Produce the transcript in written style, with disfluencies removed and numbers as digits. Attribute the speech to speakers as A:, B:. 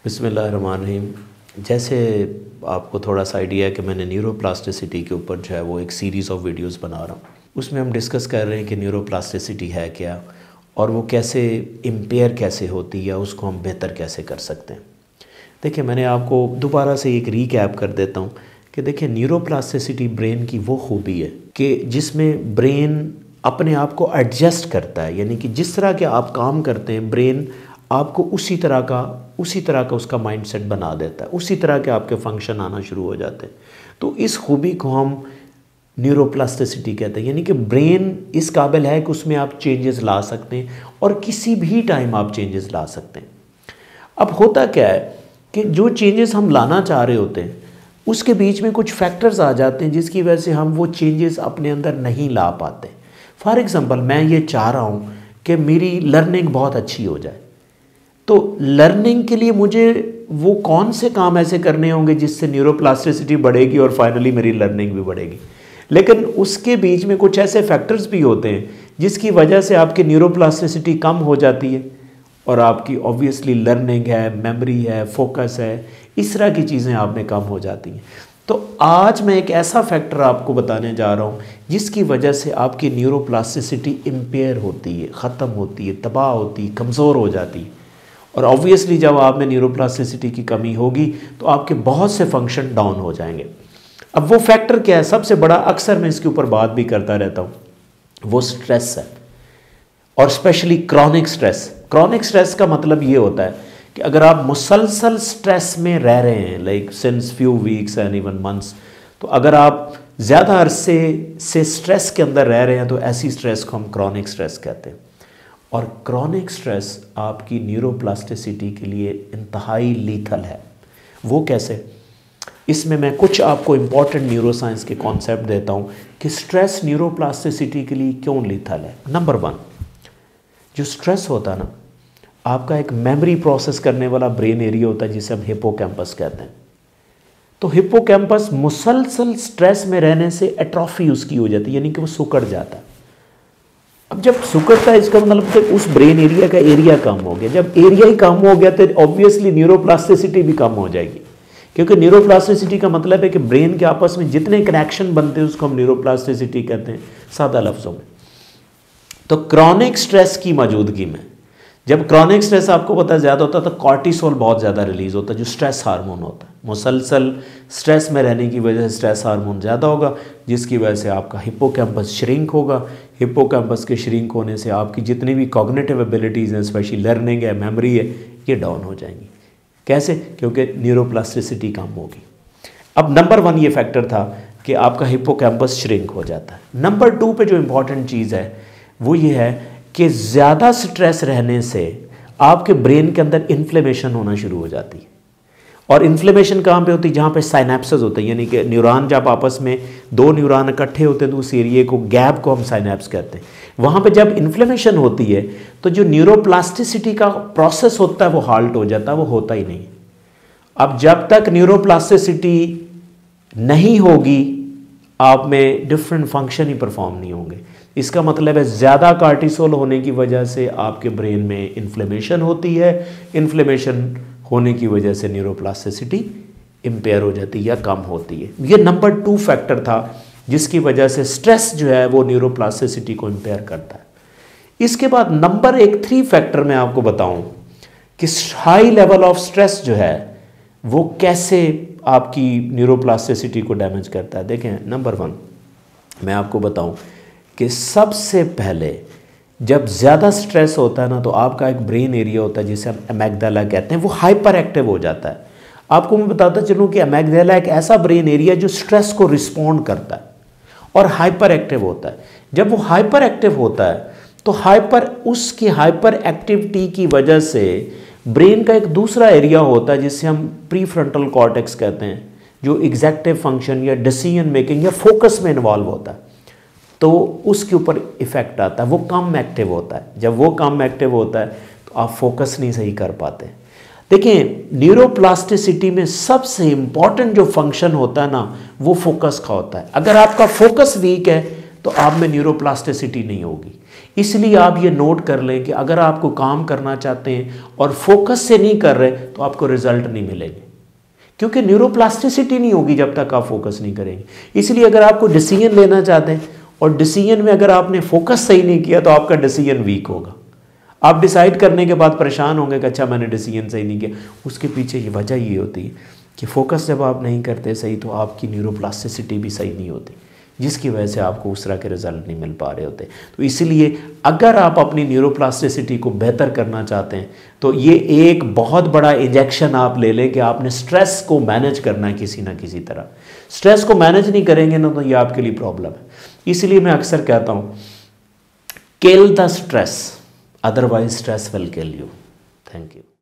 A: बिस्मिल्लाहिर्रहमानिर्रहीम। जैसे आपको थोड़ा सा आइडिया है कि मैंने न्यूरोप्लास्टिसिटी के ऊपर जो है वो एक सीरीज़ ऑफ वीडियोस बना रहा हूँ। उसमें हम डिस्कस कर रहे हैं कि न्यूरोप्लास्टिसिटी है क्या और वो कैसे इम्पेयर कैसे होती है या उसको हम बेहतर कैसे कर सकते हैं। देखिए, मैंने आपको दोबारा से एक रीकैप कर देता हूँ कि देखिए, न्यूरोप्लास्टिसिटी ब्रेन की वो खूबी है कि जिसमें ब्रेन अपने आप को एडजस्ट करता है, यानी कि जिस तरह के आप काम करते हैं ब्रेन आपको उसी तरह का उसका माइंडसेट बना देता है, उसी तरह के आपके फंक्शन आना शुरू हो जाते हैं। तो इस खूबी को हम न्यूरोप्लास्टिसिटी कहते हैं, यानी कि ब्रेन इस काबिल है कि उसमें आप चेंजेस ला सकते हैं और किसी भी टाइम आप चेंजेस ला सकते हैं। अब होता क्या है कि जो चेंजेस हम लाना चाह रहे होते हैं उसके बीच में कुछ फैक्टर्स आ जाते हैं जिसकी वजह से हम वो चेंजेस अपने अंदर नहीं ला पाते। फॉर एग्ज़ाम्पल, मैं ये चाह रहा हूँ कि मेरी लर्निंग बहुत अच्छी हो जाए, तो लर्निंग के लिए मुझे वो कौन से काम ऐसे करने होंगे जिससे न्यूरोप्लास्टिसिटी बढ़ेगी और फाइनली मेरी लर्निंग भी बढ़ेगी। लेकिन उसके बीच में कुछ ऐसे फैक्टर्स भी होते हैं जिसकी वजह से आपकी न्यूरोप्लास्टिसिटी कम हो जाती है और आपकी ऑब्वियसली लर्निंग है, मेमोरी है, फोकस है, इस तरह की चीज़ें आप में कम हो जाती हैं। तो आज मैं एक ऐसा फैक्टर आपको बताने जा रहा हूँ जिसकी वजह से आपकी न्यूरोप्लास्टिसिटी इम्पेयर होती है, ख़त्म होती है, तबाह होती है, कमज़ोर हो जाती है। और ऑब्वियसली जब आप में न्यूरोप्लास्टिसिटी की कमी होगी तो आपके बहुत से फंक्शन डाउन हो जाएंगे। अब वो फैक्टर क्या है? सबसे बड़ा, अक्सर मैं इसके ऊपर बात भी करता रहता हूँ, वो स्ट्रेस है, और specially chronic stress. Chronic stress का मतलब ये होता है कि अगर आप मुसलसल स्ट्रेस में रह रहे हैं, like since few weeks and even months, तो अगर आप ज़्यादा अरसे से स्ट्रेस के अंदर रह रहे हैं तो ऐसी स्ट्रेस को हम क्रॉनिक स्ट्रेस कहते हैं। और क्रॉनिक स्ट्रेस आपकी न्यूरोप्लास्टिसिटी के लिए इंतहाई लीथल है। वो कैसे? इसमें मैं कुछ आपको इम्पॉर्टेंट न्यूरोसाइंस के कॉन्सेप्ट देता हूँ कि स्ट्रेस न्यूरोप्लास्टिसिटी के लिए क्यों लीथल है। नंबर 1, जो स्ट्रेस होता है ना, आपका एक मेमोरी प्रोसेस करने वाला ब्रेन एरिया होता है जिसे हम हिप्पोकैम्पस कहते हैं। तो हिप्पोकैम्पस मुसलसल स्ट्रेस में रहने से एट्रोफी उसकी हो जाती है, यानी कि वो सिकुड़ जाता है। अब जब सिकुड़ता है इसका मतलब कि उस ब्रेन एरिया का एरिया कम हो गया। जब एरिया ही कम हो गया तो ऑब्वियसली न्यूरोप्लास्टिसिटी भी कम हो जाएगी, क्योंकि न्यूरोप्लास्टिसिटी का मतलब है कि ब्रेन के आपस में जितने कनेक्शन बनते हैं उसको हम न्यूरोप्लास्टिसिटी कहते हैं सादा लफ्ज़ों में। तो क्रॉनिक स्ट्रेस की मौजूदगी में, जब क्रॉनिक स्ट्रेस आपको पता ज़्यादा होता है तो कॉर्टिसोल बहुत ज़्यादा रिलीज़ होता है, जो स्ट्रेस हार्मोन होता है। मुसलसल स्ट्रेस में रहने की वजह से स्ट्रेस हार्मोन ज़्यादा होगा, जिसकी वजह से आपका हिप्पोकैम्पस श्रिंक होगा। हिप्पोकैम्पस के श्रिंक होने से आपकी जितनी भी कॉग्निटिव एबिलिटीज़ हैं, स्पेशली लर्निंग है, मेमोरी है, ये डाउन हो जाएंगी। कैसे? क्योंकि न्यूरोप्लास्टिसिटी कम होगी। अब नंबर 1 ये फैक्टर था कि आपका हिप्पोकैम्पस श्रिंक हो जाता है। नंबर 2 पे जो इम्पॉर्टेंट चीज़ है वो ये है कि ज़्यादा स्ट्रेस रहने से आपके ब्रेन के अंदर इन्फ्लेमेशन होना शुरू हो जाती है। और इन्फ्लेमेशन कहाँ पे होती है? जहाँ पे साइनेप्सेस होते हैं, यानी कि न्यूरॉन जब आपस में 2 न्यूरॉन इकट्ठे होते हैं तो उस एरिया को, गैप को हम साइनेप्स कहते हैं। वहाँ पे जब इन्फ्लेमेशन होती है तो जो न्यूरोप्लास्टिसिटी का प्रोसेस होता है वो हाल्ट हो जाता है, वो होता ही नहीं। अब जब तक न्यूरोप्लास्टिसिटी नहीं होगी आप में डिफरेंट फंक्शन ही परफॉर्म नहीं होंगे। इसका मतलब है ज़्यादा कार्टिसोल होने की वजह से आपके ब्रेन में इन्फ्लेमेशन होती है, इन्फ्लेमेशन होने की वजह से न्यूरोप्लास्टिसिटी इम्पेयर हो जाती है या कम होती है। ये नंबर 2 फैक्टर था जिसकी वजह से स्ट्रेस जो है वो न्यूरोप्लास्टिसिटी को इम्पेयर करता है। इसके बाद नंबर 3 फैक्टर मैं आपको बताऊं कि हाई लेवल ऑफ स्ट्रेस जो है वो कैसे आपकी न्यूरोप्लास्टिसिटी को डैमेज करता है। देखें, नंबर 1 मैं आपको बताऊं कि सबसे पहले जब ज़्यादा स्ट्रेस होता है ना तो आपका एक ब्रेन एरिया होता है जिसे हम एमिग्डाला कहते हैं, वो हाइपर एक्टिव हो जाता है। आपको मैं बताता चलूँ कि एमिग्डाला एक ऐसा ब्रेन एरिया जो स्ट्रेस को रिस्पॉन्ड करता है और हाइपर एक्टिव होता है। जब वो हाइपर एक्टिव होता है तो उसकी हाइपर एक्टिविटी की वजह से ब्रेन का एक दूसरा एरिया होता है जिसे हम प्री फ्रंटल कॉर्टेक्स कहते हैं, जो एग्जेक्टिव फंक्शन या डिसीजन मेकिंग या फोकस में इन्वॉल्व होता है, तो उसके ऊपर इफेक्ट आता है। वो कम एक्टिव होता है। जब वो कम एक्टिव होता है तो आप फोकस नहीं सही कर पाते। देखिए, न्यूरोप्लास्टिसिटी में सबसे इम्पॉर्टेंट जो फंक्शन होता है ना वो फोकस का होता है। अगर आपका फोकस वीक है तो आप में न्यूरोप्लास्टिसिटी नहीं होगी। इसलिए आप ये नोट कर लें कि अगर आपको काम करना चाहते हैं और फोकस से नहीं कर रहे तो आपको रिजल्ट नहीं मिलेंगे, क्योंकि न्यूरोप्लास्टिसिटी नहीं होगी जब तक आप फोकस नहीं करेंगे। इसलिए अगर आपको डिसीजन लेना चाहते हैं और डिसीजन में अगर आपने फोकस सही नहीं किया तो आपका डिसीजन वीक होगा। आप डिसाइड करने के बाद परेशान होंगे कि अच्छा मैंने डिसीजन सही नहीं किया। उसके पीछे ये वजह ये होती है कि फोकस जब आप नहीं करते सही तो आपकी न्यूरोप्लास्टिसिटी भी सही नहीं होती, जिसकी वजह से आपको उस तरह के रिजल्ट नहीं मिल पा रहे होते। तो इसलिए अगर आप अपनी न्यूरोप्लास्टिसिटी को बेहतर करना चाहते हैं तो ये एक बहुत बड़ा इंजेक्शन आप ले लें कि आपने स्ट्रेस को मैनेज करना है किसी ना किसी तरह। स्ट्रेस को मैनेज नहीं करेंगे ना तो ये आपके लिए प्रॉब्लम है। इसलिए मैं अक्सर कहता हूँ kill the stress, otherwise stress will kill you. Thank you.